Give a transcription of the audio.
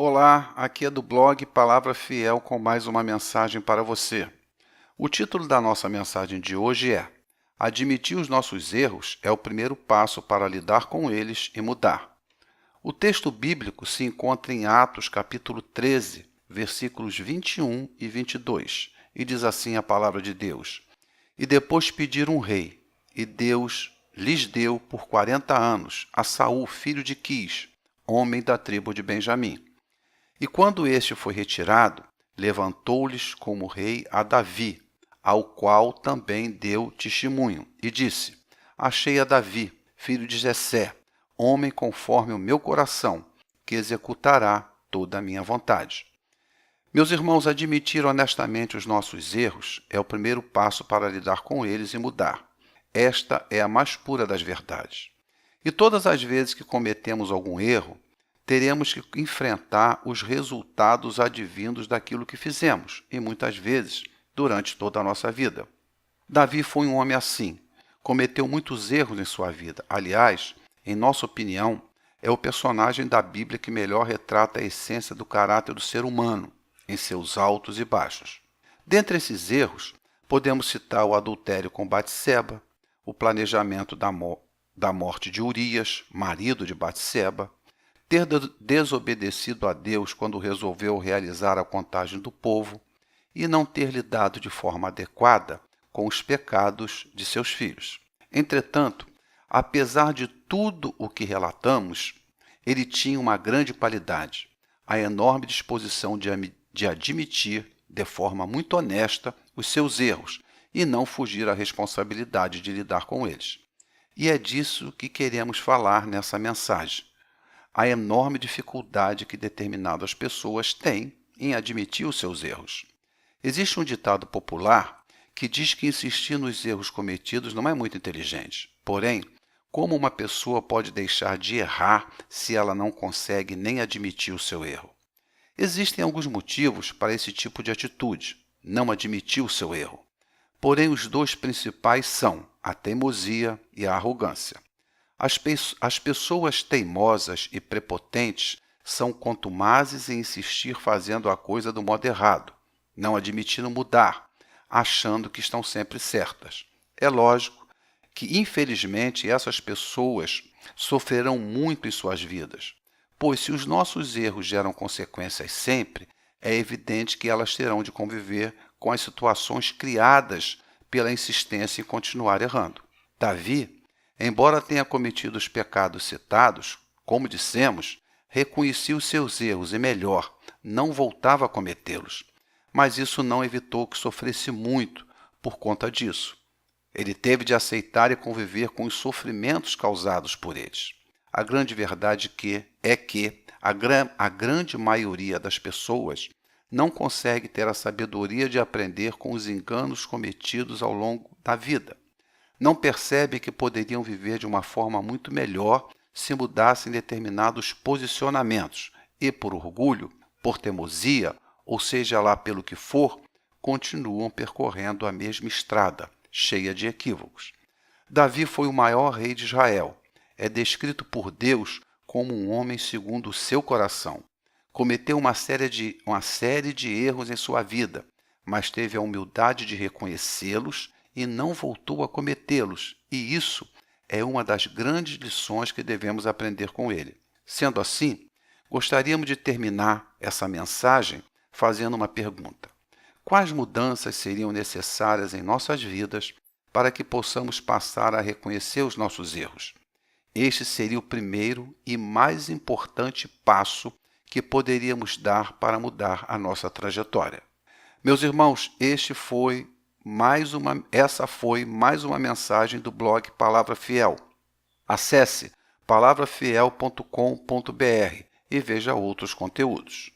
Olá, aqui é do blog Palavra Fiel com mais uma mensagem para você. O título da nossa mensagem de hoje é: Admitir os nossos erros é o primeiro passo para lidar com eles e mudar. O texto bíblico se encontra em Atos capítulo 13, versículos 21 e 22, e diz assim a palavra de Deus: E depois pediram um rei, e Deus lhes deu por 40 anos a Saul, filho de Quis, homem da tribo de Benjamim. E quando este foi retirado, levantou-lhes como rei a Davi, ao qual também deu testemunho, e disse: Achei a Davi, filho de Jessé, homem conforme o meu coração, que executará toda a minha vontade. Meus irmãos, admitir honestamente os nossos erros é o primeiro passo para lidar com eles e mudar. Esta é a mais pura das verdades. E todas as vezes que cometemos algum erro, teremos que enfrentar os resultados advindos daquilo que fizemos, e muitas vezes durante toda a nossa vida. Davi foi um homem assim, cometeu muitos erros em sua vida. Aliás, em nossa opinião, é o personagem da Bíblia que melhor retrata a essência do caráter do ser humano, em seus altos e baixos. Dentre esses erros, podemos citar o adultério com Batseba, o planejamento da morte de Urias, marido de Batseba, ter desobedecido a Deus quando resolveu realizar a contagem do povo e não ter lidado de forma adequada com os pecados de seus filhos. Entretanto, apesar de tudo o que relatamos, ele tinha uma grande qualidade, a enorme disposição de admitir de forma muito honesta os seus erros e não fugir à responsabilidade de lidar com eles. E é disso que queremos falar nessa mensagem. A enorme dificuldade que determinadas pessoas têm em admitir os seus erros. Existe um ditado popular que diz que insistir nos erros cometidos não é muito inteligente. Porém, como uma pessoa pode deixar de errar se ela não consegue nem admitir o seu erro? Existem alguns motivos para esse tipo de atitude, não admitir o seu erro. Porém, os dois principais são a teimosia e a arrogância. As pessoas teimosas e prepotentes são contumazes em insistir fazendo a coisa do modo errado, não admitindo mudar, achando que estão sempre certas. É lógico que, infelizmente, essas pessoas sofrerão muito em suas vidas, pois se os nossos erros geram consequências sempre, é evidente que elas terão de conviver com as situações criadas pela insistência em continuar errando. Davi, embora tenha cometido os pecados citados, como dissemos, reconhecia os seus erros e, melhor, não voltava a cometê-los. Mas isso não evitou que sofresse muito por conta disso. Ele teve de aceitar e conviver com os sofrimentos causados por eles. A grande verdade é que a grande maioria das pessoas não consegue ter a sabedoria de aprender com os enganos cometidos ao longo da vida. Não percebem que poderiam viver de uma forma muito melhor se mudassem determinados posicionamentos e, por orgulho, por teimosia, ou seja lá pelo que for, continuam percorrendo a mesma estrada, cheia de equívocos. Davi foi o maior rei de Israel. É descrito por Deus como um homem segundo o seu coração. Cometeu uma série de erros em sua vida, mas teve a humildade de reconhecê-los e não voltou a cometê-los, e isso é uma das grandes lições que devemos aprender com ele. Sendo assim, gostaríamos de terminar essa mensagem fazendo uma pergunta: quais mudanças seriam necessárias em nossas vidas para que possamos passar a reconhecer os nossos erros? Este seria o primeiro e mais importante passo que poderíamos dar para mudar a nossa trajetória. Meus irmãos, essa foi mais uma mensagem do blog Palavra Fiel. Acesse palavrafiel.com.br e veja outros conteúdos.